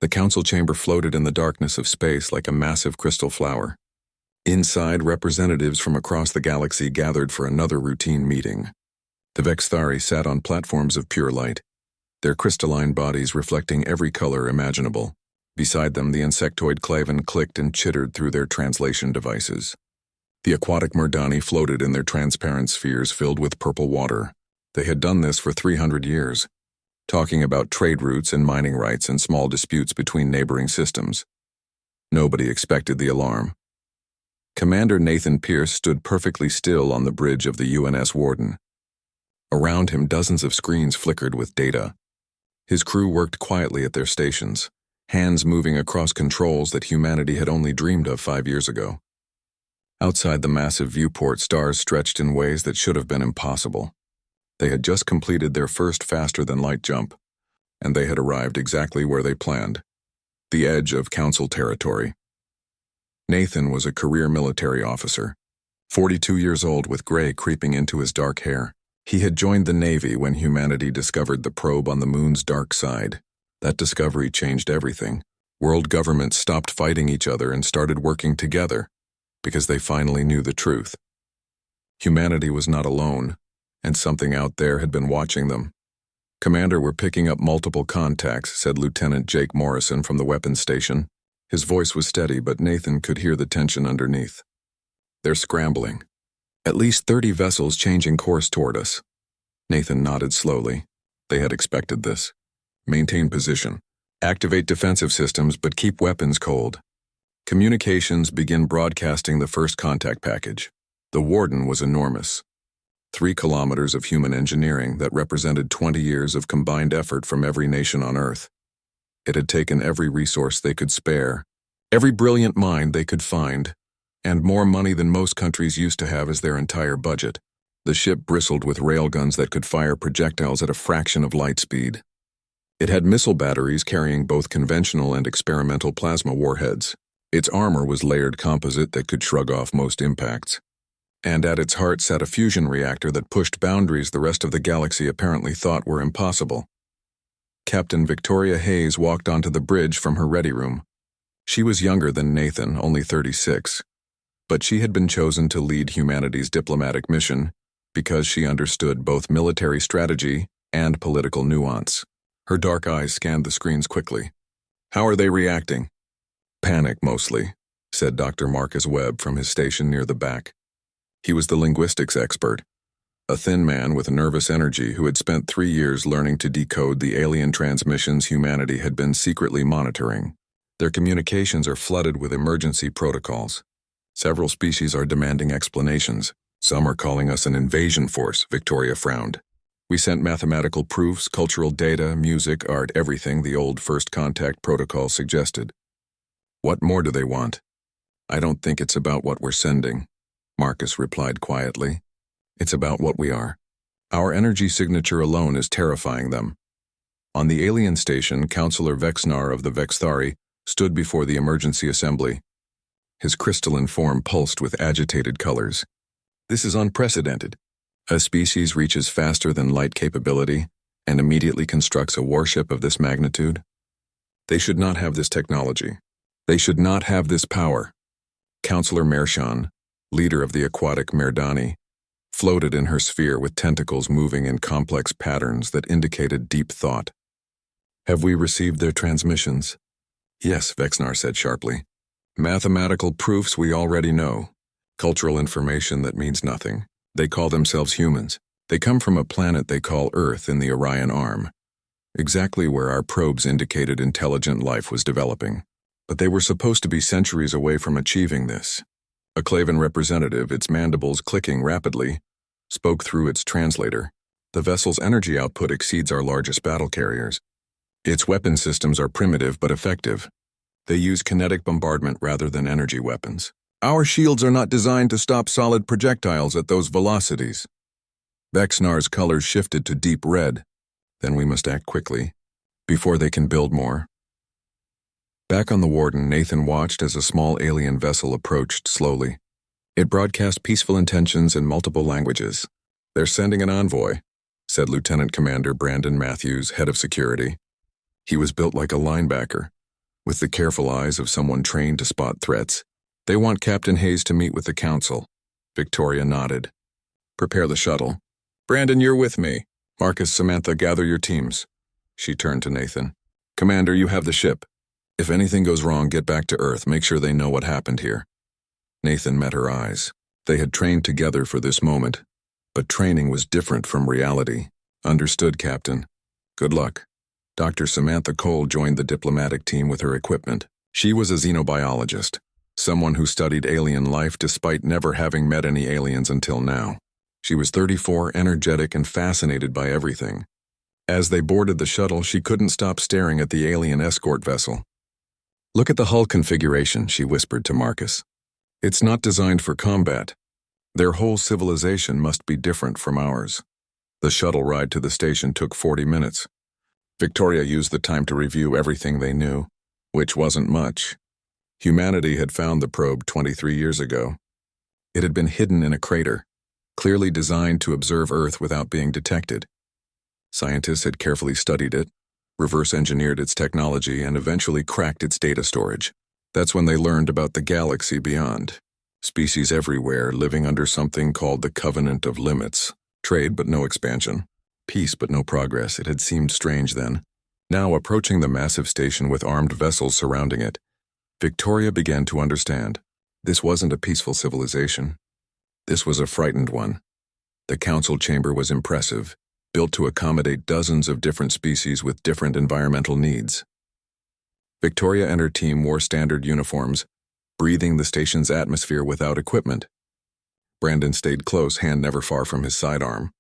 The council chamber floated in the darkness of space like a massive crystal flower. Inside, representatives from across the galaxy gathered for another routine meeting. The Vexthari sat on platforms of pure light, their crystalline bodies reflecting every color imaginable. Beside them, the insectoid Klavan clicked and chittered through their translation devices. The aquatic Murdani floated in their transparent spheres filled with purple water. They had done this for 300 years, talking about trade routes and mining rights and small disputes between neighboring systems. Nobody expected the alarm. Commander Nathan Pierce stood perfectly still on the bridge of the UNS Warden. Around him, dozens of screens flickered with data. His crew worked quietly at their stations, hands moving across controls that humanity had only dreamed of 5 years ago. Outside the massive viewport, stars stretched in ways that should have been impossible. They had just completed their first faster-than-light jump, and they had arrived exactly where they planned, the edge of Council territory. Nathan was a career military officer, 42 years old with gray creeping into his dark hair. He had joined the Navy when humanity discovered the probe on the moon's dark side. That discovery changed everything. World governments stopped fighting each other and started working together because they finally knew the truth. Humanity was not alone, and something out there had been watching them. "Commander, we're picking up multiple contacts," said Lieutenant Jake Morrison from the weapons station. His voice was steady, but Nathan could hear the tension underneath. "They're scrambling. At least 30 vessels changing course toward us." Nathan nodded slowly. They had expected this. "Maintain position. Activate defensive systems, but keep weapons cold. Communications begin broadcasting the first contact package." The Warden was enormous. 3 kilometers of human engineering that represented 20 years of combined effort from every nation on Earth. It had taken every resource they could spare, every brilliant mind they could find, and more money than most countries used to have as their entire budget. The ship bristled with railguns that could fire projectiles at a fraction of light speed. It had missile batteries carrying both conventional and experimental plasma warheads. Its armor was layered composite that could shrug off most impacts. And at its heart sat a fusion reactor that pushed boundaries the rest of the galaxy apparently thought were impossible. Captain Victoria Hayes walked onto the bridge from her ready room. She was younger than Nathan, only 36. But she had been chosen to lead humanity's diplomatic mission because she understood both military strategy and political nuance. Her dark eyes scanned the screens quickly. "How are they reacting?" "Panic, mostly," said Dr. Marcus Webb from his station near the back. He was the linguistics expert, a thin man with nervous energy who had spent 3 years learning to decode the alien transmissions humanity had been secretly monitoring. Their communications are flooded with emergency protocols. Several species are demanding explanations. Some are calling us an invasion force, Victoria frowned. "We sent mathematical proofs, cultural data, music, art, everything the old first contact protocol suggested." "What more do they want?" "I don't think it's about what we're sending," Marcus replied quietly. "It's about what we are. Our energy signature alone is terrifying them." On the alien station, Counselor Vexnar of the Vexthari stood before the emergency assembly. His crystalline form pulsed with agitated colors. "This is unprecedented. A species reaches faster than light capability and immediately constructs a warship of this magnitude. They should not have this technology. They should not have this power." Counselor Mershan, leader of the aquatic Merdani, floated in her sphere with tentacles moving in complex patterns that indicated deep thought. "Have we received their transmissions?" "Yes," Vexnar said sharply. "Mathematical proofs we already know. Cultural information that means nothing. They call themselves humans. They come from a planet they call Earth in the Orion Arm, exactly where our probes indicated intelligent life was developing. But they were supposed to be centuries away from achieving this." A Klavan representative, its mandibles clicking rapidly, spoke through its translator. "The vessel's energy output exceeds our largest battle carriers. Its weapon systems are primitive but effective. They use kinetic bombardment rather than energy weapons. Our shields are not designed to stop solid projectiles at those velocities." Vexnar's colors shifted to deep red. "Then we must act quickly, before they can build more." Back on the Warden, Nathan watched as a small alien vessel approached slowly. It broadcast peaceful intentions in multiple languages. "They're sending an envoy," said Lieutenant Commander Brandon Matthews, head of security. He was built like a linebacker, with the careful eyes of someone trained to spot threats. They want Captain Hayes to meet with the council. Victoria nodded. Prepare the shuttle. Brandon, you're with me. Marcus, Samantha, gather your teams. She turned to Nathan. Commander, you have the ship. If anything goes wrong, get back to Earth. Make sure they know what happened here. Nathan met her eyes. They had trained together for this moment, but training was different from reality. Understood, Captain. Good luck. Dr. Samantha Cole joined the diplomatic team with her equipment. She was a xenobiologist, someone who studied alien life despite never having met any aliens until now. She was 34, energetic, and fascinated by everything. As they boarded the shuttle, she couldn't stop staring at the alien escort vessel. Look at the hull configuration, she whispered to Marcus. It's not designed for combat. Their whole civilization must be different from ours. The shuttle ride to the station took 40 minutes. Victoria used the time to review everything they knew, which wasn't much. Humanity had found the probe 23 years ago. It had been hidden in a crater, clearly designed to observe Earth without being detected. Scientists had carefully studied it, reverse-engineered its technology, and eventually cracked its data storage. That's when they learned about the galaxy beyond. Species everywhere living under something called the Covenant of Limits. Trade but no expansion. Peace but no progress. It had seemed strange then. Now, approaching the massive station with armed vessels surrounding it, Victoria began to understand. This wasn't a peaceful civilization. This was a frightened one. The council chamber was impressive, built to accommodate dozens of different species with different environmental needs. Victoria and her team wore standard uniforms, breathing the station's atmosphere without equipment. Brandon stayed close, hand never far from his sidearm.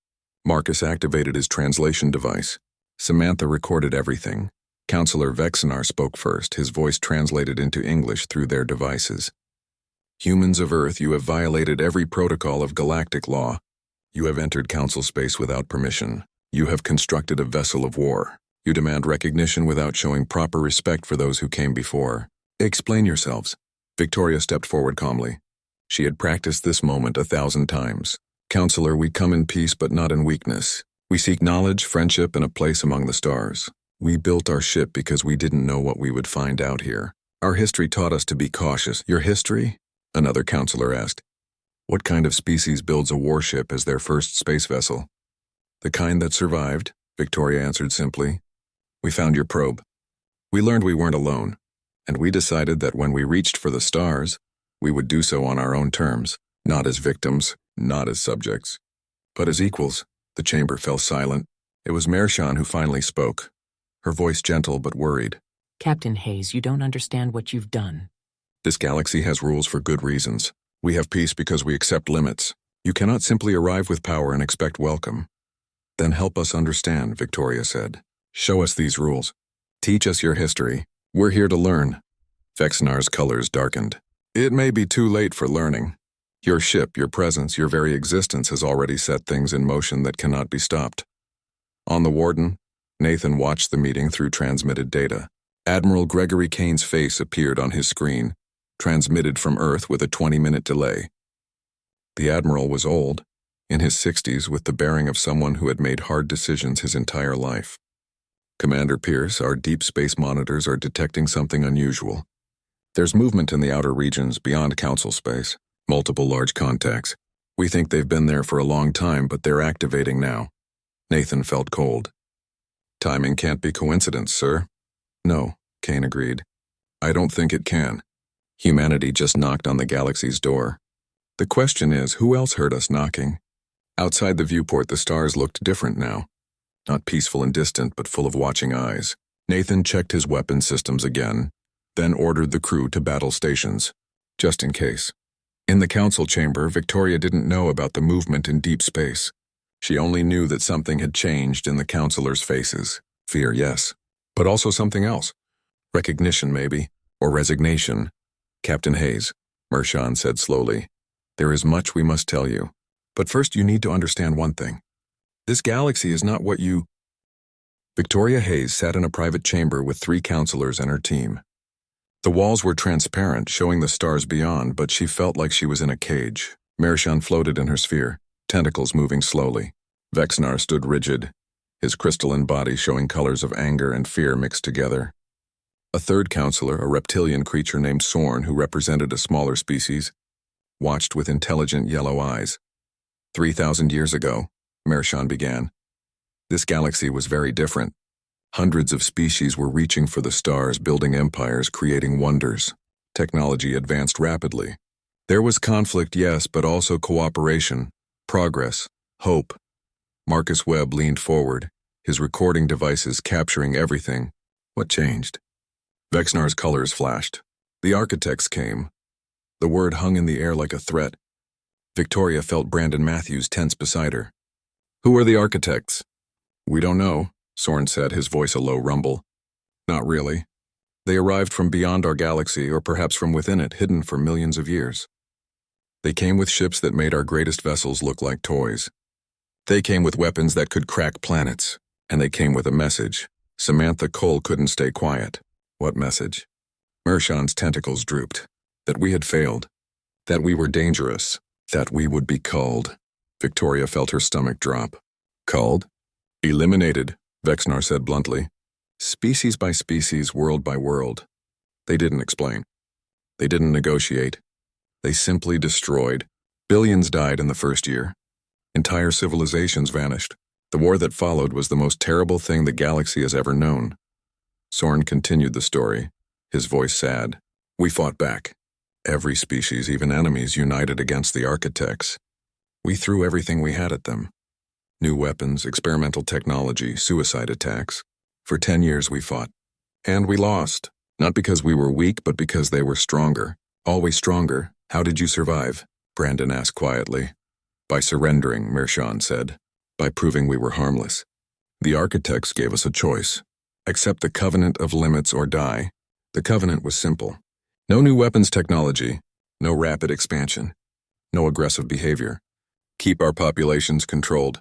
Marcus activated his translation device. Samantha recorded everything. Counselor Vexanar spoke first, his voice translated into English through their devices. Humans of Earth, you have violated every protocol of galactic law. You have entered council space without permission. You have constructed a vessel of war. You demand recognition without showing proper respect for those who came before. Explain yourselves. Victoria stepped forward calmly. She had practiced this moment 1,000 times. Counselor, we come in peace but not in weakness. We seek knowledge, friendship, and a place among the stars. We built our ship because we didn't know what we would find out here. Our history taught us to be cautious. Your history? Another counselor asked. What kind of species builds a warship as their first space vessel? The kind that survived, Victoria answered simply. We found your probe. We learned we weren't alone, and we decided that when we reached for the stars, we would do so on our own terms, not as victims, not as subjects, but as equals. The chamber fell silent. It was Mershan who finally spoke, her voice gentle but worried. Captain Hayes, you don't understand what you've done. This galaxy has rules for good reasons. We have peace because we accept limits. You cannot simply arrive with power and expect welcome. Then help us understand, Victoria said. Show us these rules. Teach us your history. We're here to learn. Vexanar's colors darkened. It may be too late for learning. Your ship, your presence, your very existence has already set things in motion that cannot be stopped. On the Warden, Nathan watched the meeting through transmitted data. Admiral Gregory Kane's face appeared on his screen, transmitted from Earth with a 20-minute delay. The Admiral was old, in his 60s, with the bearing of someone who had made hard decisions his entire life. Commander Pierce, our deep space monitors are detecting something unusual. There's movement in the outer regions beyond council space, multiple large contacts. We think they've been there for a long time, but they're activating now. Nathan felt cold. Timing can't be coincidence, sir. No, Kane agreed. I don't think it can. Humanity just knocked on the galaxy's door. The question is, who else heard us knocking? Outside the viewport, the stars looked different now. Not peaceful and distant, but full of watching eyes. Nathan checked his weapon systems again, then ordered the crew to battle stations, just in case. In the council chamber, Victoria didn't know about the movement in deep space. She only knew that something had changed in the counselors' faces. Fear, yes, but also something else. Recognition, maybe, or resignation. Captain Hayes, Mershan said slowly, there is much we must tell you. But first you need to understand one thing. This galaxy is not what you... Victoria Hayes sat in a private chamber with 3 counselors and her team. The walls were transparent, showing the stars beyond, but she felt like she was in a cage. Mershan floated in her sphere, tentacles moving slowly. Vexanar stood rigid, his crystalline body showing colors of anger and fear mixed together. A third counselor, a reptilian creature named Sorn who represented a smaller species, watched with intelligent yellow eyes. 3,000 years ago, Narration began, this galaxy was very different. Hundreds of species were reaching for the stars, building empires, creating wonders. Technology advanced rapidly. There was conflict, yes, but also cooperation, progress, hope. Marcus Webb leaned forward, his recording devices capturing everything. What changed? Vexnar's colors flashed. The architects came. The word hung in the air like a threat. Victoria felt Brandon Matthews tense beside her. Who are the architects? We don't know, Sorn said, his voice a low rumble. Not really. They arrived from beyond our galaxy, or perhaps from within it, hidden for millions of years. They came with ships that made our greatest vessels look like toys. They came with weapons that could crack planets, and they came with a message. Samantha Cole couldn't stay quiet. What message? Mershawn's tentacles drooped. That we had failed. That we were dangerous. That we would be culled. Victoria felt her stomach drop. Culled? Eliminated, Vexnar said bluntly. Species by species, world by world. They didn't explain. They didn't negotiate. They simply destroyed. Billions died in the first year. Entire civilizations vanished. The war that followed was the most terrible thing the galaxy has ever known. Sorn continued the story, his voice sad. We fought back. Every species, even enemies, united against the architects. We threw everything we had at them. New weapons, experimental technology, suicide attacks. For 10 years we fought. And we lost. Not because we were weak, but because they were stronger. Always stronger. How did you survive? Brandon asked quietly. By surrendering, Mershawn said. By proving we were harmless. The architects gave us a choice. Accept the covenant of limits or die. The covenant was simple. No new weapons technology. No rapid expansion. No aggressive behavior. Keep our populations controlled.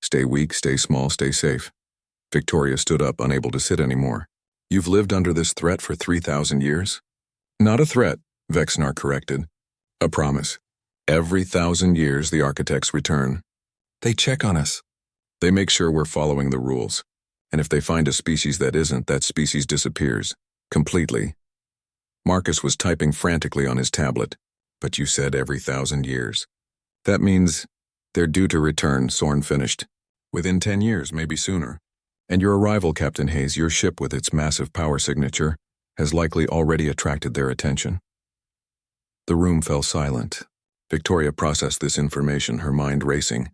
Stay weak, stay small, stay safe. Victoria stood up, unable to sit anymore. You've lived under this threat for 3,000 years? Not a threat, Vexnar corrected. A promise. Every 1,000 years the architects return. They check on us. They make sure we're following the rules. And if they find a species that isn't, that species disappears. Completely. Marcus was typing frantically on his tablet. But you said every 1,000 years. That means they're due to return, Sorn finished. Within 10 years, maybe sooner. And your arrival, Captain Hayes, your ship with its massive power signature, has likely already attracted their attention. The room fell silent. Victoria processed this information, her mind racing.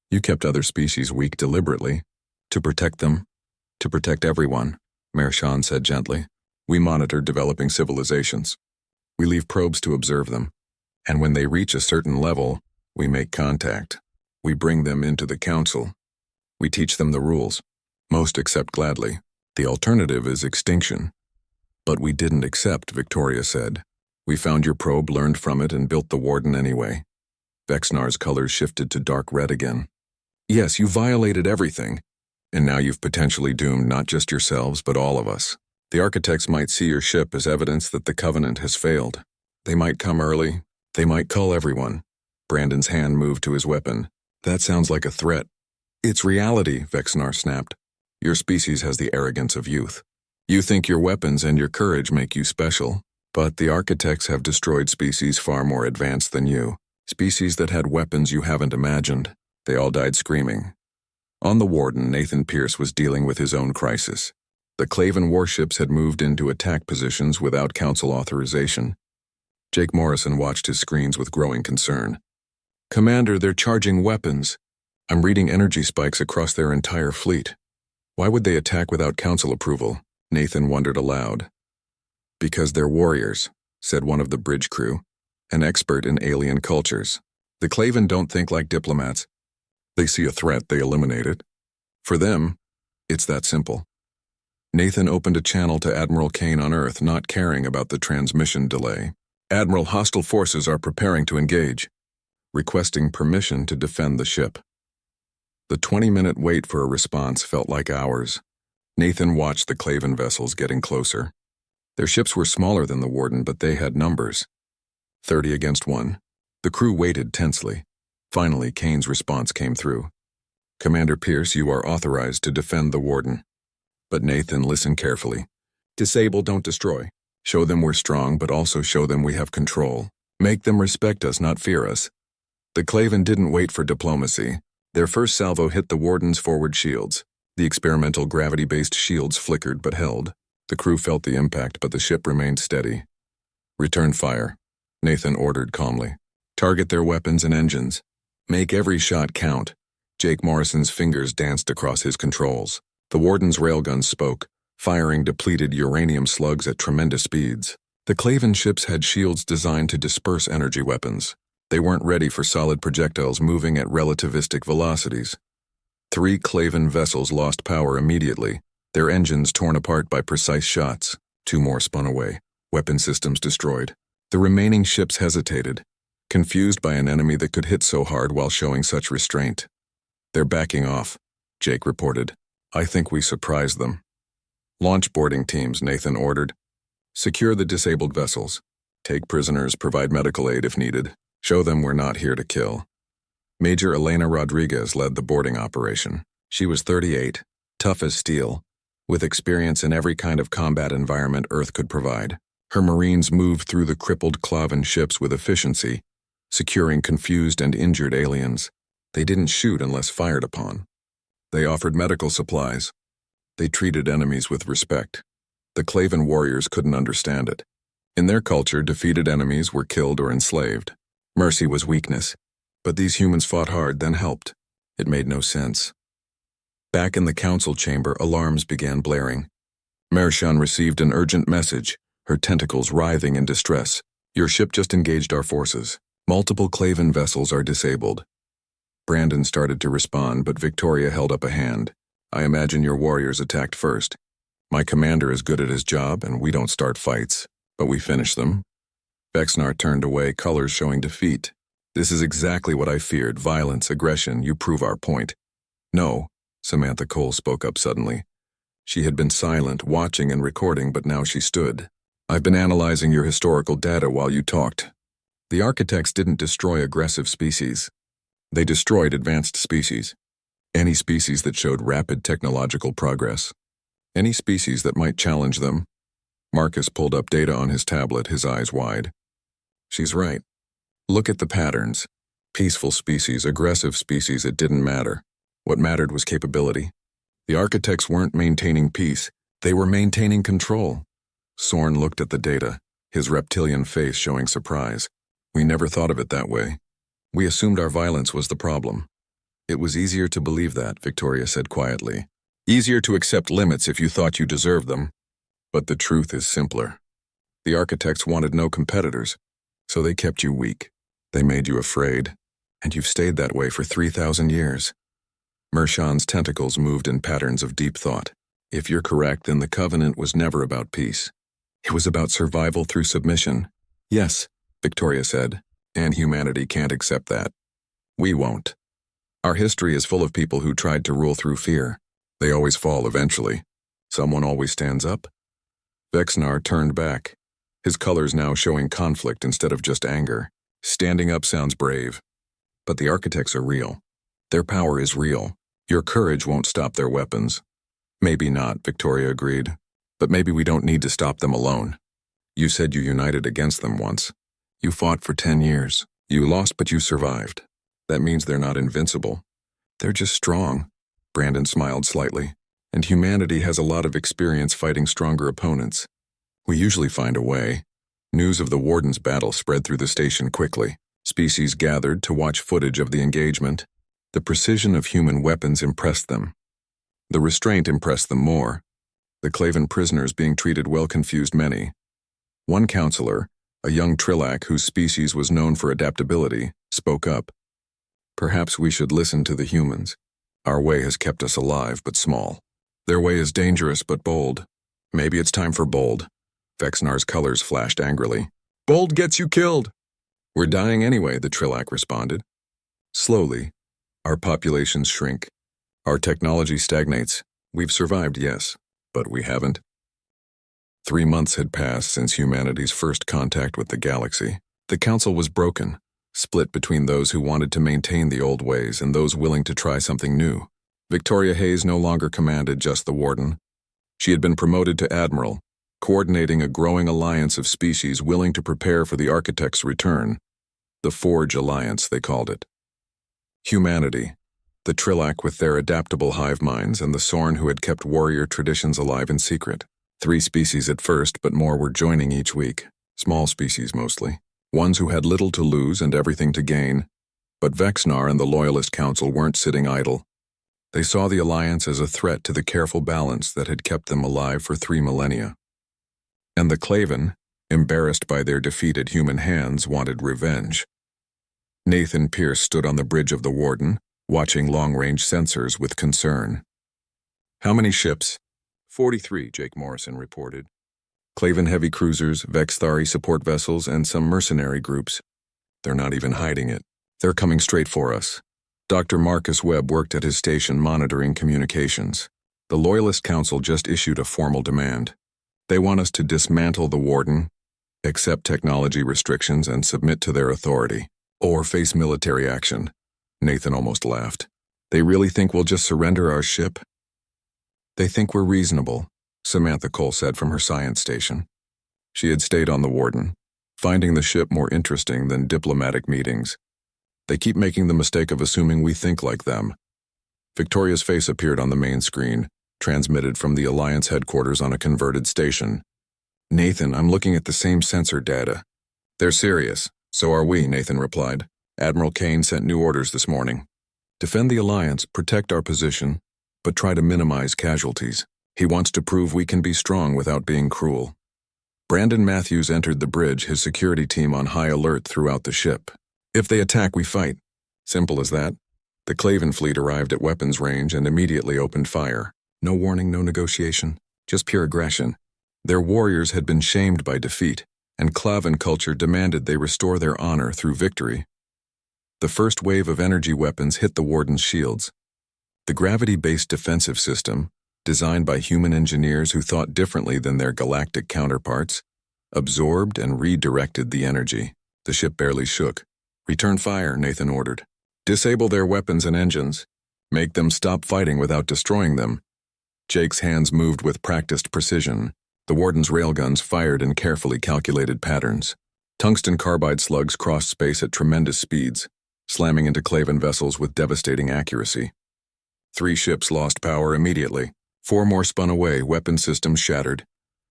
You kept other species weak deliberately. To protect them. To protect everyone, Mershawn said gently. We monitor developing civilizations. We leave probes to observe them. And when they reach a certain level, we make contact. We bring them into the council. We teach them the rules. Most accept gladly. The alternative is extinction. But we didn't accept, Victoria said. We found your probe, learned from it, and built the warden anyway. Vexnar's colors shifted to dark red again. Yes, you violated everything. And now you've potentially doomed not just yourselves, but all of us. The architects might see your ship as evidence that the covenant has failed. They might come early. They might cull everyone. Brandon's hand moved to his weapon. That sounds like a threat. It's reality, Vexnar snapped. Your species has the arrogance of youth. You think your weapons and your courage make you special, but the architects have destroyed species far more advanced than you. Species that had weapons you haven't imagined. They all died screaming. On the Warden, Nathan Pierce was dealing with his own crisis. The Claven warships had moved into attack positions without council authorization. Jake Morrison watched his screens with growing concern. Commander, they're charging weapons. I'm reading energy spikes across their entire fleet. Why would they attack without council approval? Nathan wondered aloud. Because they're warriors, said one of the bridge crew, an expert in alien cultures. The Claven don't think like diplomats. They see a threat, they eliminate it. For them, it's that simple. Nathan opened a channel to Admiral Kane on Earth, not caring about the transmission delay. Admiral, hostile forces are preparing to engage, requesting permission to defend the ship. The 20-minute wait for a response felt like hours. Nathan watched the Claven vessels getting closer. Their ships were smaller than the Warden, but they had numbers. 30 against 1. The crew waited tensely. Finally, Kane's response came through. Commander Pierce, you are authorized to defend the Warden. But Nathan, listen carefully. Disable, don't destroy. Show them we're strong, but also show them we have control. Make them respect us, not fear us. The Klavan didn't wait for diplomacy. Their first salvo hit the Warden's forward shields. The experimental gravity-based shields flickered but held. The crew felt the impact, but the ship remained steady. Return fire, Nathan ordered calmly. Target their weapons and engines. Make every shot count. Jake Morrison's fingers danced across his controls. The Warden's railguns spoke, firing depleted uranium slugs at tremendous speeds. The Klavan ships had shields designed to disperse energy weapons. They weren't ready for solid projectiles moving at relativistic velocities. 3 Klavan vessels lost power immediately, their engines torn apart by precise shots. 2 more spun away, weapon systems destroyed. The remaining ships hesitated, confused by an enemy that could hit so hard while showing such restraint. They're backing off, Jake reported. I think we surprised them. Launch boarding teams, Nathan ordered. Secure the disabled vessels. Take prisoners, provide medical aid if needed. Show them we're not here to kill. Major Elena Rodriguez led the boarding operation. She was 38, tough as steel, with experience in every kind of combat environment Earth could provide. Her Marines moved through the crippled Klavan ships with efficiency, securing confused and injured aliens. They didn't shoot unless fired upon. They offered medical supplies. They treated enemies with respect. The Klavan warriors couldn't understand it. In their culture, defeated enemies were killed or enslaved. Mercy was weakness. But these humans fought hard, then helped. It made no sense. Back in the council chamber, alarms began blaring. Narration received an urgent message, her tentacles writhing in distress. Your ship just engaged our forces. Multiple Klavan vessels are disabled. Brandon started to respond, but Victoria held up a hand. I imagine your warriors attacked first. My commander is good at his job, and we don't start fights, but we finish them. Vexnar turned away, colors showing defeat. This is exactly what I feared, violence, aggression, you prove our point. No, Samantha Cole spoke up suddenly. She had been silent, watching and recording, but now she stood. I've been analyzing your historical data while you talked. The architects didn't destroy aggressive species. They destroyed advanced species. Any species that showed rapid technological progress. Any species that might challenge them. Marcus pulled up data on his tablet, his eyes wide. She's right. Look at the patterns. Peaceful species, aggressive species, it didn't matter. What mattered was capability. The architects weren't maintaining peace. They were maintaining control. Sorn looked at the data, his reptilian face showing surprise. We never thought of it that way. We assumed our violence was the problem. It was easier to believe that, Victoria said quietly. Easier to accept limits if you thought you deserved them. But the truth is simpler. The architects wanted no competitors, so they kept you weak. They made you afraid, and you've stayed that way for 3,000 years. Mershan's tentacles moved in patterns of deep thought. If you're correct, then the Covenant was never about peace. It was about survival through submission. Yes, Victoria said, and humanity can't accept that. We won't. Our history is full of people who tried to rule through fear. They always fall eventually. Someone always stands up. Vexnar turned back, his colors now showing conflict instead of just anger. Standing up sounds brave. But the architects are real. Their power is real. Your courage won't stop their weapons. Maybe not, Victoria agreed. But maybe we don't need to stop them alone. You said you united against them once. You fought for 10 years. You lost, but you survived. That means they're not invincible. They're just strong. Brandon smiled slightly. And humanity has a lot of experience fighting stronger opponents. We usually find a way. News of the Warden's battle spread through the station quickly. Species gathered to watch footage of the engagement. The precision of human weapons impressed them. The restraint impressed them more. The Klavan prisoners being treated well confused many. One counselor, a young Trillac whose species was known for adaptability, spoke up. Perhaps we should listen to the humans. Our way has kept us alive but small. Their way is dangerous but bold. Maybe it's time for bold. Vexnar's colors flashed angrily. Bold gets you killed. We're dying anyway, the Trillac responded. Slowly, our populations shrink. Our technology stagnates. We've survived, yes, but we haven't. 3 months had passed since humanity's first contact with the galaxy. The council was broken, split between those who wanted to maintain the old ways and those willing to try something new. Victoria Hayes no longer commanded just the Warden. She had been promoted to Admiral, coordinating a growing alliance of species willing to prepare for the architect's return. The Forge Alliance, they called it. Humanity, the Trillac with their adaptable hive minds, and the Sorn who had kept warrior traditions alive in secret. 3 species at first, but more were joining each week. Small species mostly. Ones who had little to lose and everything to gain. But Vexnar and the Loyalist Council weren't sitting idle. They saw the alliance as a threat to the careful balance that had kept them alive for 3 millennia. And the Klaven, embarrassed by their defeated human hands, wanted revenge. Nathan Pierce stood on the bridge of the Warden, watching long-range sensors with concern. "How many ships?" 43, Jake Morrison reported. "Klaven heavy cruisers, Vexthari support vessels, and some mercenary groups. They're not even hiding it. They're coming straight for us." Dr. Marcus Webb worked at his station monitoring communications. The Loyalist Council just issued a formal demand. They want us to dismantle the Warden, accept technology restrictions, and submit to their authority, or face military action. Nathan almost laughed. "They really think we'll just surrender our ship?" "They think we're reasonable," Samantha Cole said from her science station. She had stayed on the Warden, finding the ship more interesting than diplomatic meetings. "They keep making the mistake of assuming we think like them." Victoria's face appeared on the main screen, transmitted from the Alliance headquarters on a converted station. "Nathan, I'm looking at the same sensor data." "They're serious. So are we," Nathan replied. "Admiral Kane sent new orders this morning. Defend the Alliance, protect our position, but try to minimize casualties. He wants to prove we can be strong without being cruel." Brandon Matthews entered the bridge, his security team on high alert throughout the ship. "If they attack, we fight. Simple as that." The Klaven fleet arrived at weapons range and immediately opened fire. No warning, no negotiation, just pure aggression. Their warriors had been shamed by defeat, and Klavan culture demanded they restore their honor through victory. The first wave of energy weapons hit the Warden's shields. The gravity-based defensive system, designed by human engineers who thought differently than their galactic counterparts, absorbed and redirected the energy. The ship barely shook. "Return fire," Nathan ordered. "Disable their weapons and engines. Make them stop fighting without destroying them." Jake's hands moved with practiced precision. The Warden's railguns fired in carefully calculated patterns. Tungsten carbide slugs crossed space at tremendous speeds, slamming into Klaven vessels with devastating accuracy. 3 ships lost power immediately. 4 more spun away, weapon systems shattered.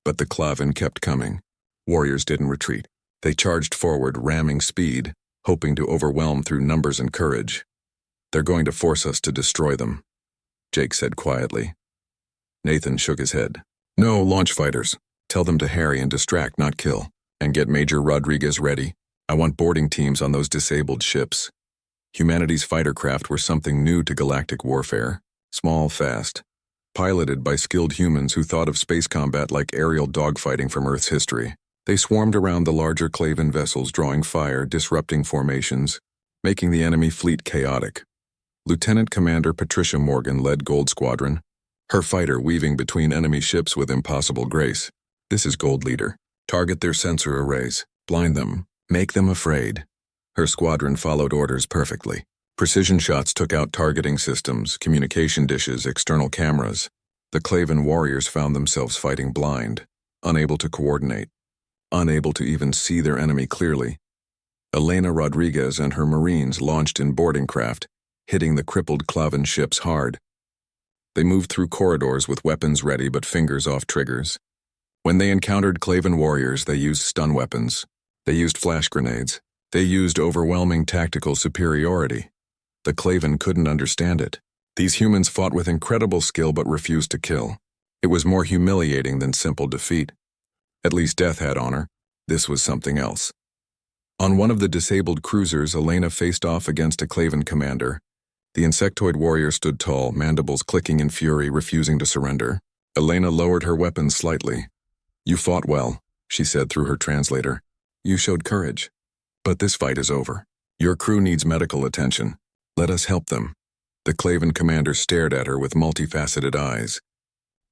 But the Klaven kept coming. Warriors didn't retreat. They charged forward, ramming speed, hoping to overwhelm through numbers and courage. "They're going to force us to destroy them," Jake said quietly. Nathan shook his head. "No, launch fighters. Tell them to harry and distract, not kill. And get Major Rodriguez ready. I want boarding teams on those disabled ships." Humanity's fighter craft were something new to galactic warfare. Small, fast. Piloted by skilled humans who thought of space combat like aerial dogfighting from Earth's history. They swarmed around the larger Klaven vessels, drawing fire, disrupting formations, making the enemy fleet chaotic. Lieutenant Commander Patricia Morgan led Gold Squadron, her fighter weaving between enemy ships with impossible grace. "This is Gold Leader. Target their sensor arrays. Blind them. Make them afraid." Her squadron followed orders perfectly. Precision shots took out targeting systems, communication dishes, external cameras. The Klaven warriors found themselves fighting blind, unable to coordinate, unable to even see their enemy clearly. Elena Rodriguez and her Marines launched in boarding craft, hitting the crippled Klaven ships hard. They moved through corridors with weapons ready but fingers off triggers. When they encountered Klaven warriors, they used stun weapons. They used flash grenades. They used overwhelming tactical superiority. The Klaven couldn't understand it. These humans fought with incredible skill but refused to kill. It was more humiliating than simple defeat. At least death had honor. This was something else. On one of the disabled cruisers, Elena faced off against a Klaven commander. The insectoid warrior stood tall, mandibles clicking in fury, refusing to surrender. Elena lowered her weapon slightly. "You fought well," she said through her translator. "You showed courage. But this fight is over. Your crew needs medical attention. Let us help them." The Klaven commander stared at her with multifaceted eyes.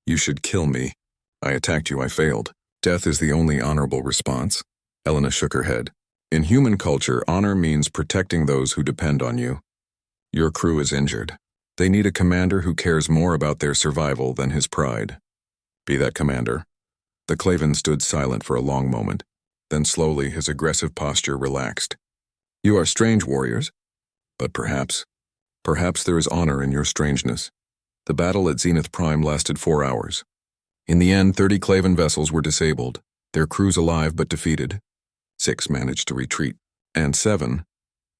"You should kill me. I attacked you, I failed. Death is the only honorable response." Elena shook her head. "In human culture, honor means protecting those who depend on you. Your crew is injured. They need a commander who cares more about their survival than his pride. Be that commander." The Claven stood silent for a long moment. Then slowly his aggressive posture relaxed. You are strange warriors, but perhaps there is honor in your strangeness. The battle at Zenith Prime lasted 4 hours. In the end, 30 Claven vessels were disabled, their crews alive but defeated. 6 managed to retreat, and 7,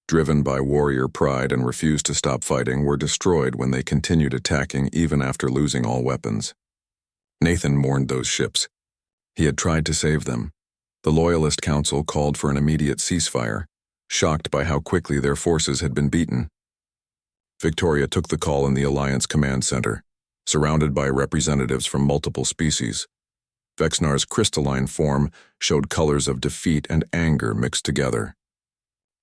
driven by warrior pride and refused to stop fighting, were destroyed when they continued attacking even after losing all weapons. Nathan mourned those ships. He had tried to save them. The Loyalist Council called for an immediate ceasefire, shocked by how quickly their forces had been beaten. Victoria took the call in the Alliance Command Center, surrounded by representatives from multiple species. Vexnar's crystalline form showed colors of defeat and anger mixed together.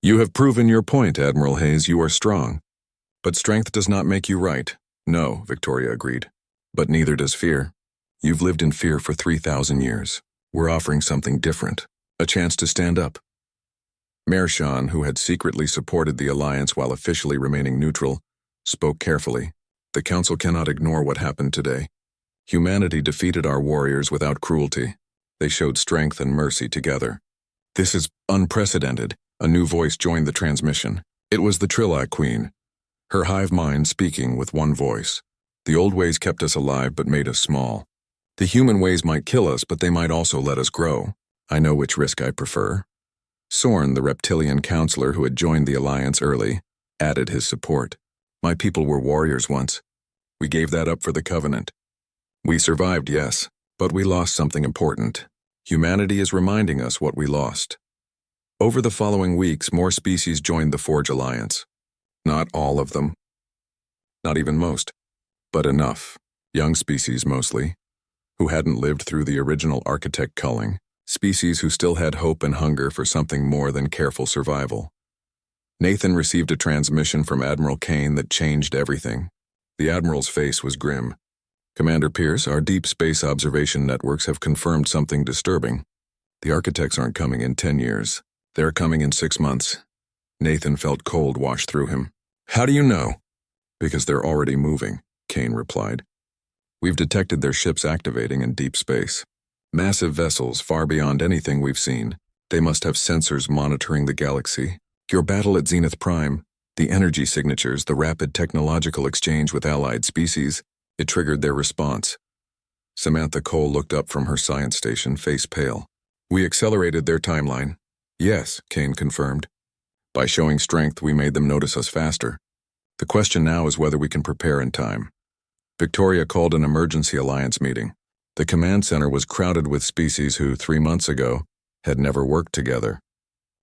You have proven your point, Admiral Hayes. You are strong. But strength does not make you right. No, Victoria agreed. But neither does fear. You've lived in fear for 3,000 years. We're offering something different, a chance to stand up. Mershan, who had secretly supported the Alliance while officially remaining neutral, spoke carefully. The Council cannot ignore what happened today. Humanity defeated our warriors without cruelty. They showed strength and mercy together. This is unprecedented. A new voice joined the transmission. It was the Trillac Queen, her hive mind speaking with one voice. The old ways kept us alive but made us small. The human ways might kill us, but they might also let us grow. I know which risk I prefer. Sorn, the reptilian counselor who had joined the Alliance early, added his support. My people were warriors once. We gave that up for the Covenant. We survived, yes, but we lost something important. Humanity is reminding us what we lost. Over the following weeks, more species joined the Forge Alliance. Not all of them. Not even most. But enough. Young species mostly, who hadn't lived through the original architect culling. Species who still had hope and hunger for something more than careful survival. Nathan received a transmission from Admiral Kane that changed everything. The Admiral's face was grim. Commander Pierce, our deep space observation networks have confirmed something disturbing. The architects aren't coming in 10 years. They're coming in 6 months. Nathan felt cold wash through him. How do you know? Because they're already moving, Kane replied. We've detected their ships activating in deep space. Massive vessels far beyond anything we've seen. They must have sensors monitoring the galaxy. Your battle at Zenith Prime, the energy signatures, the rapid technological exchange with allied species, it triggered their response. Samantha Cole looked up from her science station, face pale. We accelerated their timeline. Yes, Kane confirmed. By showing strength, we made them notice us faster. The question now is whether we can prepare in time. Victoria called an emergency alliance meeting. The command center was crowded with species who, 3 months ago, had never worked together.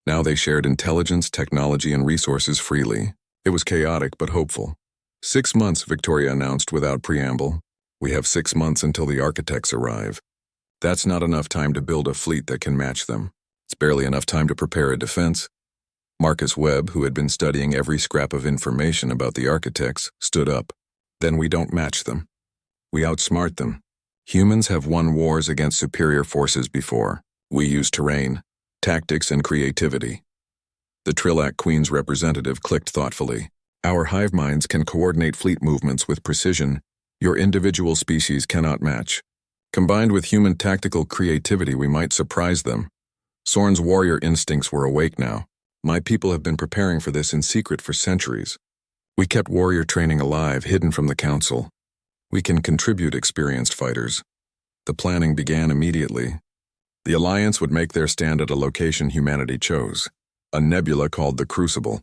Now they shared intelligence, technology, and resources freely. It was chaotic but hopeful. 6 months, Victoria announced without preamble. We have 6 months until the architects arrive. That's not enough time to build a fleet that can match them. It's barely enough time to prepare a defense. Marcus Webb, who had been studying every scrap of information about the architects, stood up. Then we don't match them. We outsmart them. Humans have won wars against superior forces before. We use terrain, tactics, and creativity. The Trillac Queen's representative clicked thoughtfully. Our hive minds can coordinate fleet movements with precision your individual species cannot match. Combined with human tactical creativity, we might surprise them. Sorn's warrior instincts were awake now. My people have been preparing for this in secret for centuries. We kept warrior training alive, hidden from the Council. We can contribute experienced fighters. The planning began immediately. The Alliance would make their stand at a location humanity chose, a nebula called the Crucible.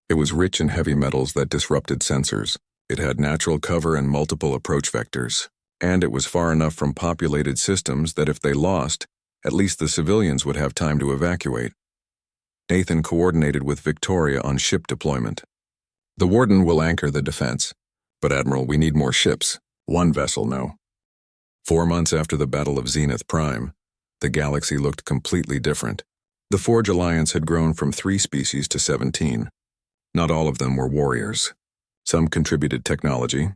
It was rich in heavy metals that disrupted sensors. It had natural cover and multiple approach vectors. And it was far enough from populated systems that if they lost, at least the civilians would have time to evacuate. Nathan coordinated with Victoria on ship deployment. The Warden will anchor the defense. But Admiral, we need more ships. 1 vessel, no. 4 months after the Battle of Zenith Prime, the galaxy looked completely different. The Forge Alliance had grown from 3 species to 17. Not all of them were warriors. Some contributed technology,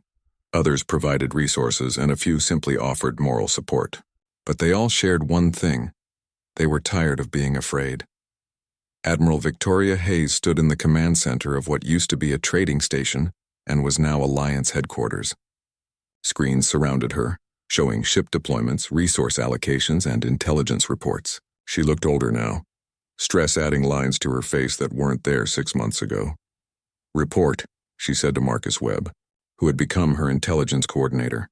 others provided resources, and a few simply offered moral support. But they all shared one thing. They were tired of being afraid. Admiral Victoria Hayes stood in the command center of what used to be a trading station and was now Alliance headquarters. Screens surrounded her, showing ship deployments, resource allocations, and intelligence reports. She looked older now, stress adding lines to her face that weren't there 6 months ago. "Report," she said to Marcus Webb, who had become her intelligence coordinator.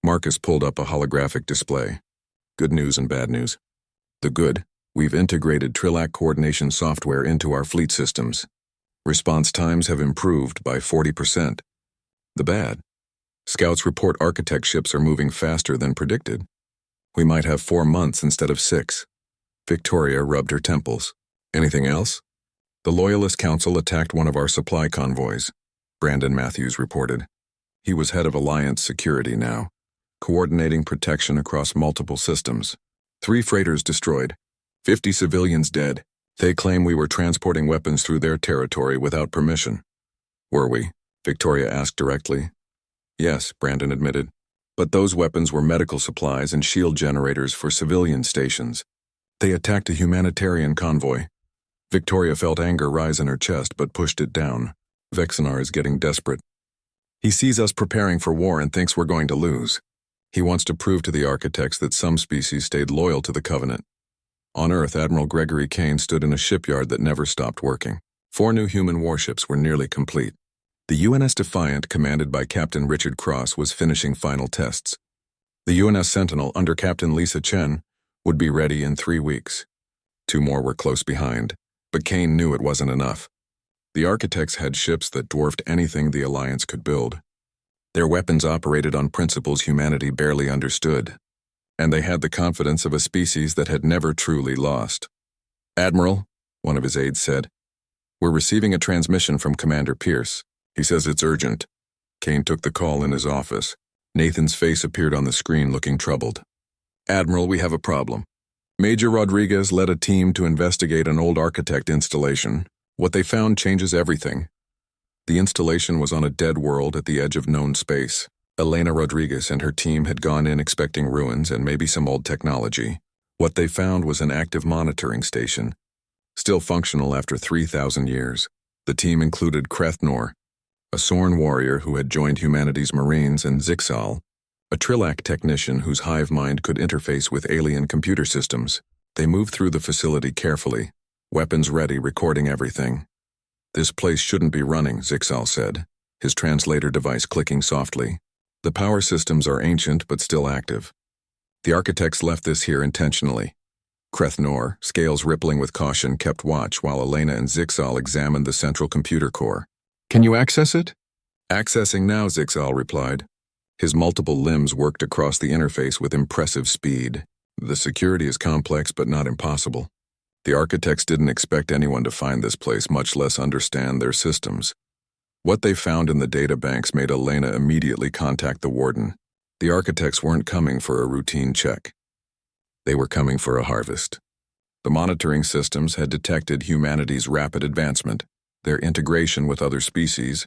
Marcus pulled up a holographic display. Good news and bad news. The good: we've integrated Trillac coordination software into our fleet systems. Response times have improved by 40%. The bad: scouts report architect ships are moving faster than predicted. We might have 4 months instead of 6. Victoria rubbed her temples. Anything else? The Loyalist Council attacked one of our supply convoys, Brandon Matthews reported. He was head of Alliance Security now, coordinating protection across multiple systems. 3 freighters destroyed, 50 civilians dead. They claim we were transporting weapons through their territory without permission. Were we? Victoria asked directly. Yes, Brandon admitted. But those weapons were medical supplies and shield generators for civilian stations. They attacked a humanitarian convoy. Victoria felt anger rise in her chest but pushed it down. Vexanar is getting desperate. He sees us preparing for war and thinks we're going to lose. He wants to prove to the architects that some species stayed loyal to the Covenant. On Earth, Admiral Gregory Kane stood in a shipyard that never stopped working. 4 new human warships were nearly complete. The UNS Defiant, commanded by Captain Richard Cross, was finishing final tests. The UNS Sentinel, under Captain Lisa Chen, would be ready in 3 weeks. 2 more were close behind, but Kane knew it wasn't enough. The architects had ships that dwarfed anything the Alliance could build. Their weapons operated on principles humanity barely understood, and they had the confidence of a species that had never truly lost. "Admiral," one of his aides said, "we're receiving a transmission from Commander Pierce. He says it's urgent." Kane took the call in his office. Nathan's face appeared on the screen, looking troubled. "Admiral, we have a problem. Major Rodriguez led a team to investigate an old architect installation. What they found changes everything." The installation was on a dead world at the edge of known space. Elena Rodriguez and her team had gone in expecting ruins and maybe some old technology. What they found was an active monitoring station, still functional after 3,000 years. The team included Krethnor, a Sorn warrior who had joined humanity's Marines, and Zixal, a Trillac technician whose hive mind could interface with alien computer systems. They moved through the facility carefully, weapons ready, recording everything. "This place shouldn't be running," Zixal said, his translator device clicking softly. "The power systems are ancient but still active. The architects left this here intentionally." Krethnor, scales rippling with caution, kept watch while Elena and Zixal examined the central computer core. "Can you access it?" "Accessing now," Zixal replied. His multiple limbs worked across the interface with impressive speed. "The security is complex but not impossible. The architects didn't expect anyone to find this place, much less understand their systems." What they found in the data banks made Elena immediately contact the warden. The architects weren't coming for a routine check. They were coming for a harvest. The monitoring systems had detected humanity's rapid advancement, their integration with other species,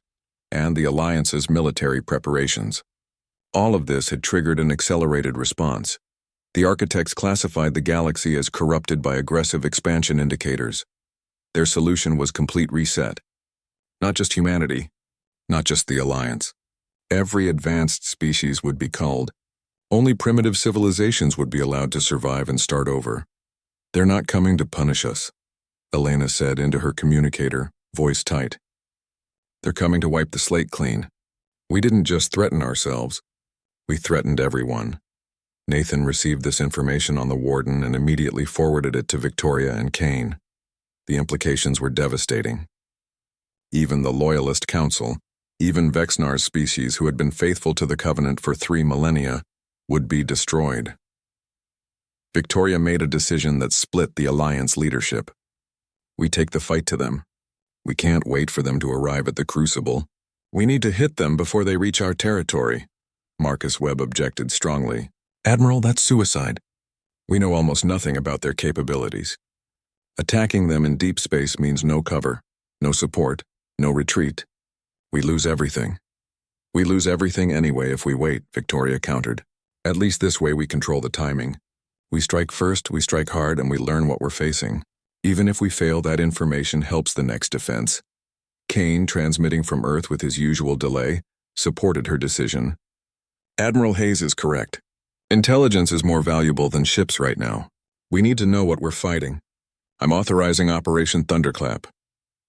and the Alliance's military preparations. All of this had triggered an accelerated response. The architects classified the galaxy as corrupted by aggressive expansion indicators. Their solution was complete reset. Not just humanity, not just the Alliance. Every advanced species would be culled. Only primitive civilizations would be allowed to survive and start over. "They're not coming to punish us," Elena said into her communicator, voice tight. "They're coming to wipe the slate clean. We didn't just threaten ourselves. We threatened everyone." Nathan received this information on the warden and immediately forwarded it to Victoria and Kane. The implications were devastating. Even the Loyalist Council, even Vexnar's species who had been faithful to the Covenant for 3 millennia, would be destroyed. Victoria made a decision that split the Alliance leadership. "We take the fight to them. We can't wait for them to arrive at the Crucible. We need to hit them before they reach our territory," Marcus Webb objected strongly. "Admiral, that's suicide. We know almost nothing about their capabilities. Attacking them in deep space means no cover, no support, no retreat. We lose everything. We lose everything anyway if we wait," Victoria countered. "At least this way we control the timing. We strike first, we strike hard, and we learn what we're facing. Even if we fail, that information helps the next defense." Kane, transmitting from Earth with his usual delay, supported her decision. "Admiral Hayes is correct. Intelligence is more valuable than ships right now. We need to know what we're fighting. I'm authorizing Operation Thunderclap.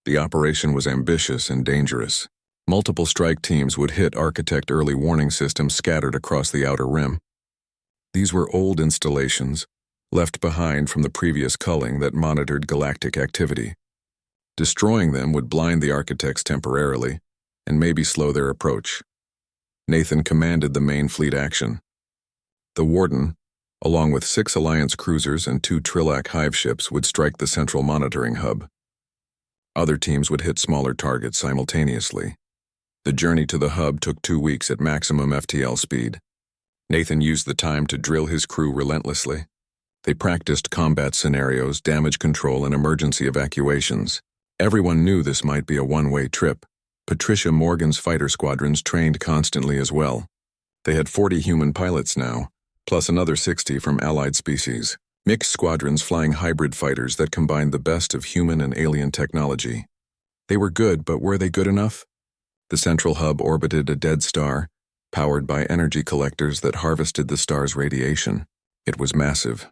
The operation was ambitious and dangerous. Multiple strike teams would hit Architect early warning systems scattered across the outer rim. These were old installations, left behind from the previous culling that monitored galactic activity. Destroying them would blind the Architects temporarily, and maybe slow their approach. Nathan commanded the main fleet action. The Warden, along with 6 Alliance cruisers and 2 Trillac hive ships, would strike the central monitoring hub. Other teams would hit smaller targets simultaneously. The journey to the hub took 2 weeks at maximum FTL speed. Nathan used the time to drill his crew relentlessly. They practiced combat scenarios, damage control, and emergency evacuations. Everyone knew this might be a one-way trip. Patricia Morgan's fighter squadrons trained constantly as well. They had 40 human pilots now, plus another 60 from allied species. Mixed squadrons flying hybrid fighters that combined the best of human and alien technology. They were good, but were they good enough? The central hub orbited a dead star, powered by energy collectors that harvested the star's radiation. It was massive,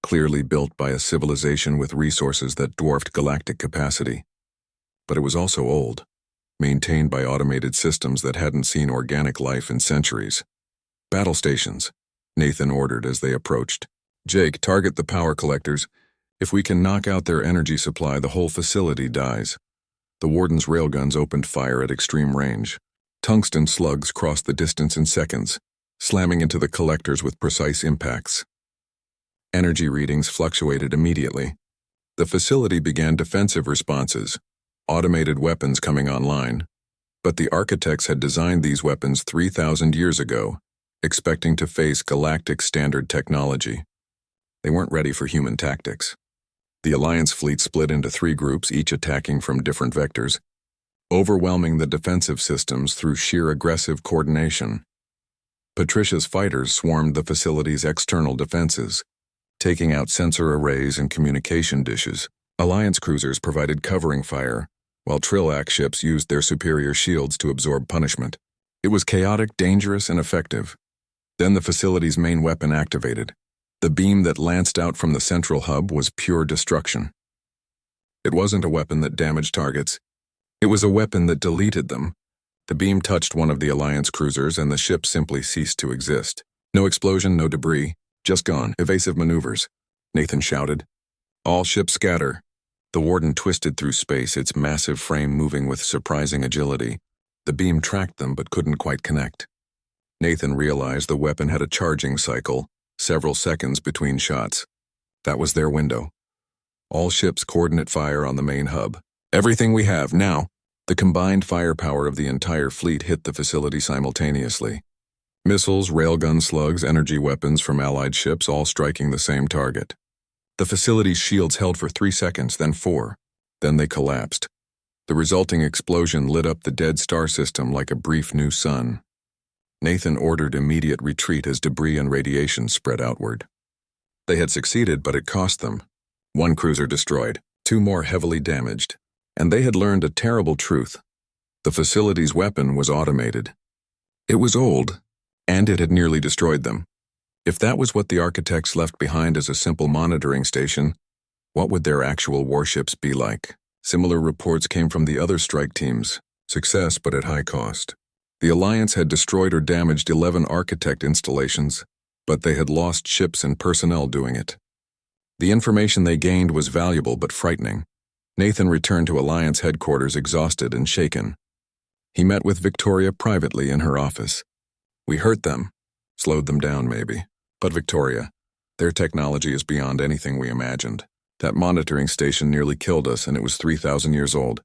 clearly built by a civilization with resources that dwarfed galactic capacity. But it was also old, maintained by automated systems that hadn't seen organic life in centuries. Battle stations, Nathan ordered as they approached. Jake, target the power collectors. If we can knock out their energy supply, the whole facility dies. The Warden's railguns opened fire at extreme range. Tungsten slugs crossed the distance in seconds, slamming into the collectors with precise impacts. Energy readings fluctuated immediately. The facility began defensive responses, automated weapons coming online. But the Architects had designed these weapons 3,000 years ago, expecting to face galactic standard technology. They weren't ready for human tactics. The Alliance fleet split into 3 groups, each attacking from different vectors, overwhelming the defensive systems through sheer aggressive coordination. Patricia's fighters swarmed the facility's external defenses, taking out sensor arrays and communication dishes. Alliance cruisers provided covering fire, while Trillac ships used their superior shields to absorb punishment. It was chaotic, dangerous, and effective. Then the facility's main weapon activated. The beam that lanced out from the central hub was pure destruction. It wasn't a weapon that damaged targets. It was a weapon that deleted them. The beam touched one of the Alliance cruisers and the ship simply ceased to exist. No explosion, no debris, just gone. Evasive maneuvers, Nathan shouted. All ships scatter. The Warden twisted through space, its massive frame moving with surprising agility. The beam tracked them but couldn't quite connect. Nathan realized the weapon had a charging cycle, several seconds between shots. That was their window. All ships coordinate fire on the main hub. Everything we have now. The combined firepower of the entire fleet hit the facility simultaneously. Missiles, railgun slugs, energy weapons from allied ships all striking the same target. The facility's shields held for 3 seconds, then 4. Then they collapsed. The resulting explosion lit up the dead star system like a brief new sun. Nathan ordered immediate retreat as debris and radiation spread outward. They had succeeded, but it cost them. 1 cruiser destroyed, 2 more heavily damaged. And they had learned a terrible truth. The facility's weapon was automated. It was old, and it had nearly destroyed them. If that was what the Architects left behind as a simple monitoring station, what would their actual warships be like? Similar reports came from the other strike teams. Success, but at high cost. The Alliance had destroyed or damaged 11 Architect installations, but they had lost ships and personnel doing it. The information they gained was valuable but frightening. Nathan returned to Alliance headquarters exhausted and shaken. He met with Victoria privately in her office. We hurt them, slowed them down maybe. But Victoria, their technology is beyond anything we imagined. That monitoring station nearly killed us and it was 3,000 years old.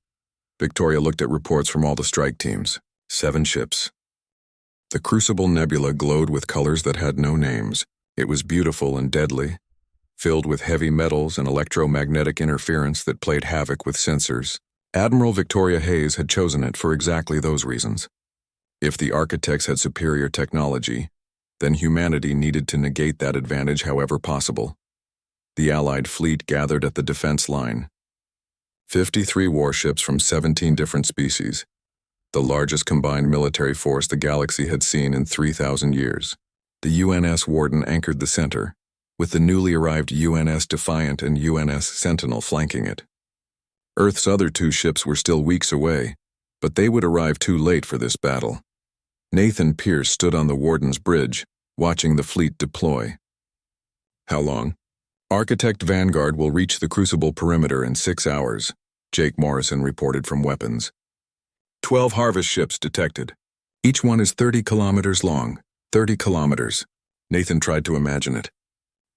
Victoria looked at reports from all the strike teams. 7 ships. The Crucible Nebula glowed with colors that had no names. It was beautiful and deadly, filled with heavy metals and electromagnetic interference that played havoc with sensors. Admiral Victoria Hayes had chosen it for exactly those reasons. If the Architects had superior technology, then humanity needed to negate that advantage however possible. The Allied fleet gathered at the defense line. 53 warships from 17 different species, the largest combined military force the galaxy had seen in 3,000 years. The UNS Warden anchored the center, with the newly arrived UNS Defiant and UNS Sentinel flanking it. Earth's other two ships were still weeks away, but they would arrive too late for this battle. Nathan Pierce stood on the Warden's bridge, watching the fleet deploy. How long? Architect Vanguard will reach the Crucible perimeter in 6 hours, Jake Morrison reported from weapons. 12 harvest ships detected. Each one is 30 kilometers long. 30 kilometers. Nathan tried to imagine it.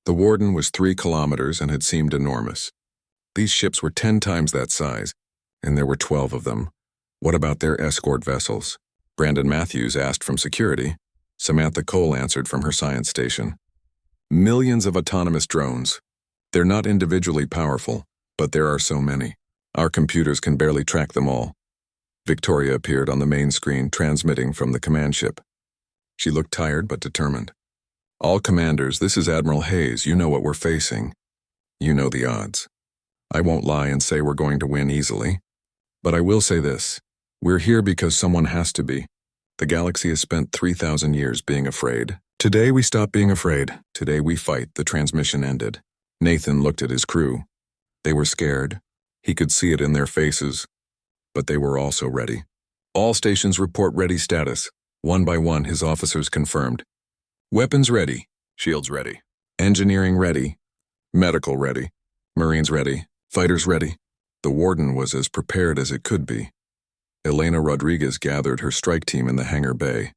The Warden was 3 kilometers and had seemed enormous. These ships were 10 times that size, and there were 12 of them. What about their escort vessels? Brandon Matthews asked from security. Samantha Cole answered from her science station. Millions of autonomous drones. They're not individually powerful, but there are so many. Our computers can barely track them all. Victoria appeared on the main screen, transmitting from the command ship. She looked tired but determined. All commanders, this is Admiral Hayes. You know what we're facing. You know the odds. I won't lie and say we're going to win easily. But I will say this. We're here because someone has to be. The galaxy has spent 3,000 years being afraid. Today we stop being afraid. Today we fight. The transmission ended. Nathan looked at his crew. They were scared. He could see it in their faces. But they were also ready. All stations report ready status. One by one, his officers confirmed. Weapons ready. Shields ready. Engineering ready. Medical ready. Marines ready. Fighters ready. The Warden was as prepared as it could be. Elena Rodriguez gathered her strike team in the hangar bay.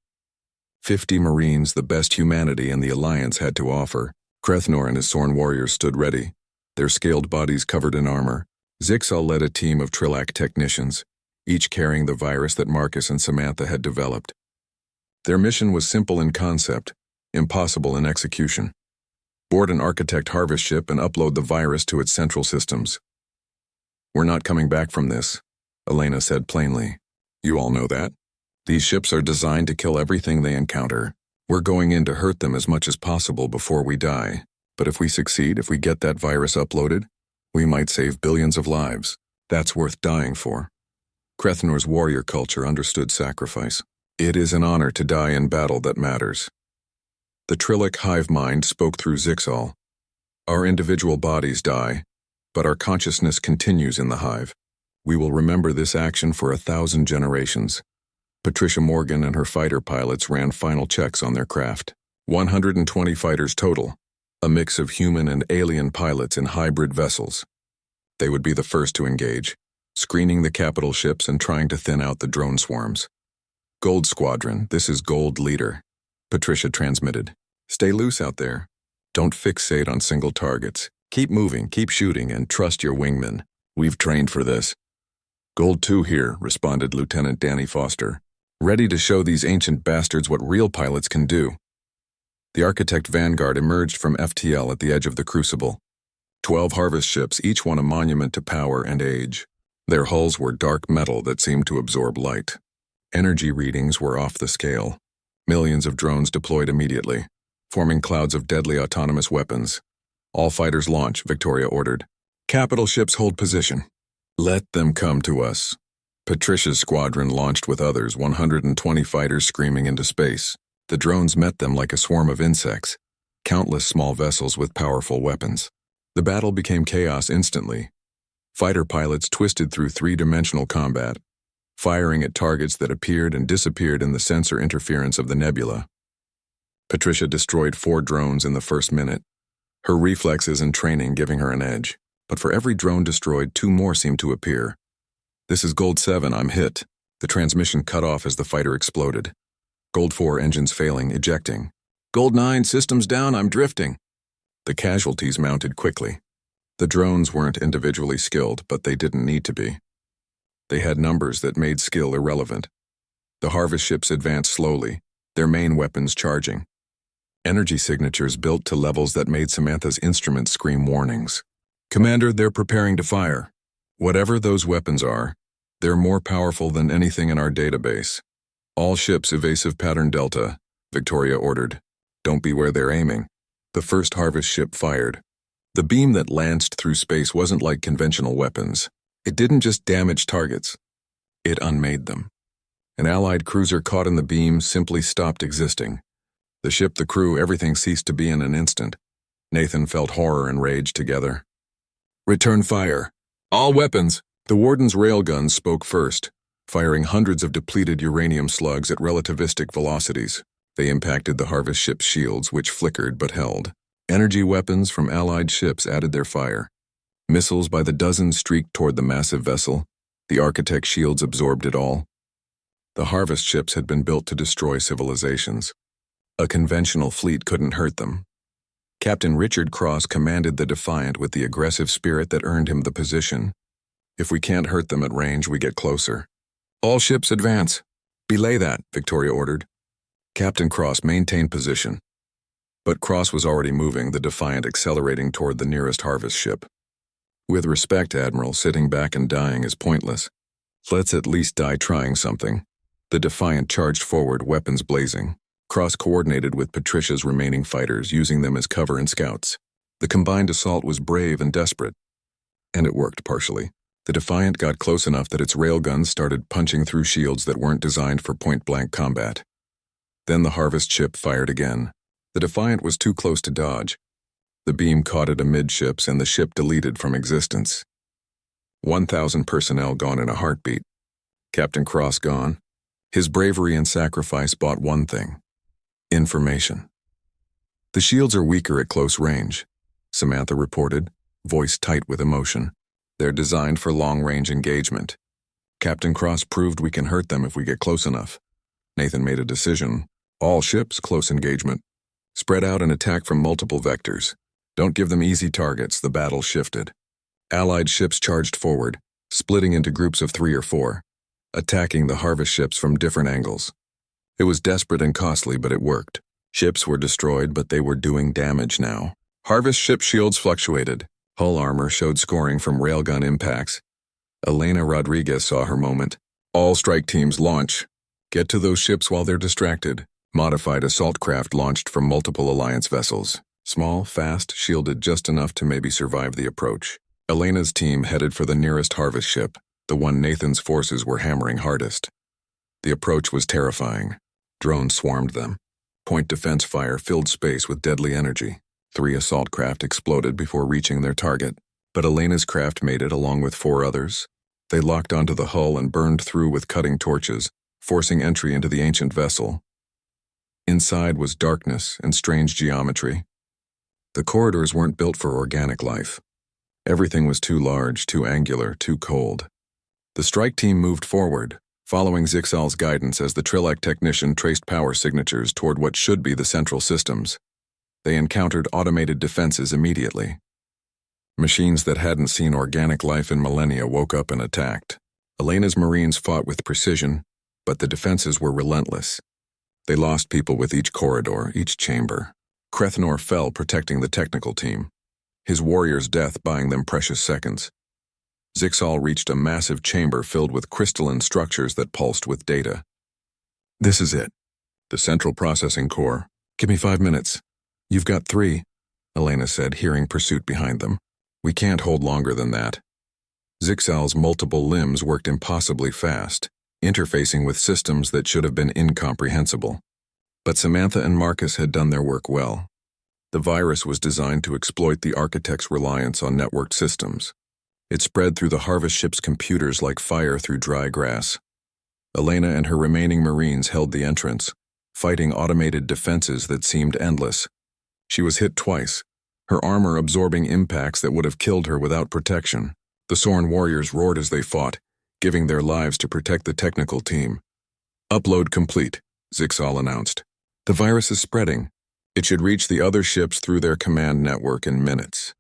50 Marines, the best humanity and the Alliance had to offer. Krethnor and his Sorn warriors stood ready, their scaled bodies covered in armor. Zixal led a team of Trillac technicians, each carrying the virus that Marcus and Samantha had developed. Their mission was simple in concept, impossible in execution. Board an Architect harvest ship and upload the virus to its central systems. We're not coming back from this, Elena said plainly. You all know that. These ships are designed to kill everything they encounter. We're going in to hurt them as much as possible before we die. But if we succeed, if we get that virus uploaded, we might save billions of lives. That's worth dying for. Krethnor's warrior culture understood sacrifice. It is an honor to die in battle that matters. The Trillic hive mind spoke through Zixal. Our individual bodies die, but our consciousness continues in the hive. We will remember this action for 1,000 generations. Patricia Morgan and her fighter pilots ran final checks on their craft. 120 fighters total, a mix of human and alien pilots in hybrid vessels. They would be the first to engage, screening the capital ships and trying to thin out the drone swarms. Gold Squadron, this is Gold Leader. Patricia transmitted. Stay loose out there. Don't fixate on single targets. Keep moving, keep shooting, and trust your wingmen. We've trained for this. Gold 2 here, responded Lieutenant Danny Foster. Ready to show these ancient bastards what real pilots can do. The Architect Vanguard emerged from FTL at the edge of the Crucible. 12 harvest ships, each one a monument to power and age. Their hulls were dark metal that seemed to absorb light. Energy readings were off the scale. Millions of drones deployed immediately, forming clouds of deadly autonomous weapons. All fighters launch, Victoria ordered. Capital ships hold position. Let them come to us. Patricia's squadron launched with others, 120 fighters screaming into space. The drones met them like a swarm of insects, countless small vessels with powerful weapons. The battle became chaos instantly. Fighter pilots twisted through three-dimensional combat, firing at targets that appeared and disappeared in the sensor interference of the nebula. Patricia destroyed 4 drones in the first minute, her reflexes and training giving her an edge. But for every drone destroyed, 2 more seemed to appear. This is Gold 7, I'm hit. The transmission cut off as the fighter exploded. Gold 4, engines failing, ejecting. Gold 9, systems down, I'm drifting. The casualties mounted quickly. The drones weren't individually skilled, but they didn't need to be. They had numbers that made skill irrelevant. The harvest ships advanced slowly, their main weapons charging. Energy signatures built to levels that made Samantha's instruments scream warnings. Commander, they're preparing to fire. Whatever those weapons are, they're more powerful than anything in our database. All ships evasive pattern Delta, Victoria ordered. Don't be where they're aiming. The first harvest ship fired. The beam that lanced through space wasn't like conventional weapons. It didn't just damage targets. It unmade them. An Allied cruiser caught in the beam simply stopped existing. The ship, the crew, everything ceased to be in an instant. Nathan felt horror and rage together. "Return fire. All weapons!" The warden's railguns spoke first, firing hundreds of depleted uranium slugs at relativistic velocities. They impacted the harvest ship's shields, which flickered but held. Energy weapons from allied ships added their fire. Missiles by the dozen streaked toward the massive vessel. The architect shields absorbed it all. The harvest ships had been built to destroy civilizations. A conventional fleet couldn't hurt them. Captain Richard Cross commanded the Defiant with the aggressive spirit that earned him the position. "If we can't hurt them at range, we get closer." "All ships advance." "Belay that," Victoria ordered. Captain Cross maintained position. But Cross was already moving, the Defiant accelerating toward the nearest harvest ship. "With respect, Admiral, sitting back and dying is pointless. Let's at least die trying something." The Defiant charged forward, weapons blazing. Cross coordinated with Patricia's remaining fighters, using them as cover and scouts. The combined assault was brave and desperate. And it worked partially. The Defiant got close enough that its railguns started punching through shields that weren't designed for point-blank combat. Then the harvest ship fired again. The Defiant was too close to dodge. The beam caught it amidships and the ship deleted from existence. 1,000 personnel gone in a heartbeat. Captain Cross gone. His bravery and sacrifice bought one thing: information. "The shields are weaker at close range," Samantha reported, voice tight with emotion. "They're designed for long-range engagement. Captain Cross proved we can hurt them if we get close enough." Nathan made a decision. "All ships, close engagement. Spread out and attack from multiple vectors. Don't give them easy targets." The battle shifted. Allied ships charged forward, splitting into groups of 3 or 4, attacking the harvest ships from different angles. It was desperate and costly, but it worked. Ships were destroyed, but they were doing damage now. Harvest ship shields fluctuated. Hull armor showed scoring from railgun impacts. Elena Rodriguez saw her moment. "All strike teams launch. Get to those ships while they're distracted." Modified assault craft launched from multiple Alliance vessels. Small, fast, shielded just enough to maybe survive the approach. Elena's team headed for the nearest harvest ship, the one Nathan's forces were hammering hardest. The approach was terrifying. Drones swarmed them. Point defense fire filled space with deadly energy. 3 assault craft exploded before reaching their target, but Elena's craft made it along with 4 others. They locked onto the hull and burned through with cutting torches, forcing entry into the ancient vessel. Inside was darkness and strange geometry. The corridors weren't built for organic life. Everything was too large, too angular, too cold. The strike team moved forward, following Zixal's guidance as the Trilec technician traced power signatures toward what should be the central systems. They encountered automated defenses immediately. Machines that hadn't seen organic life in millennia woke up and attacked. Elena's Marines fought with precision, but the defenses were relentless. They lost people with each corridor, each chamber. Krethnor fell protecting the technical team, his warrior's death buying them precious seconds. Zixal reached a massive chamber filled with crystalline structures that pulsed with data. "This is it. The central processing core. Give me 5 minutes." "You've got 3, Elena said, hearing pursuit behind them. "We can't hold longer than that." Zixal's multiple limbs worked impossibly fast, interfacing with systems that should have been incomprehensible. But Samantha and Marcus had done their work well. The virus was designed to exploit the architect's reliance on networked systems. It spread through the harvest ship's computers like fire through dry grass. Elena and her remaining Marines held the entrance, fighting automated defenses that seemed endless. She was hit twice, her armor absorbing impacts that would have killed her without protection. The Sorn warriors roared as they fought, giving their lives to protect the technical team. "Upload complete," Zixal announced. "The virus is spreading. It should reach the other ships through their command network in minutes."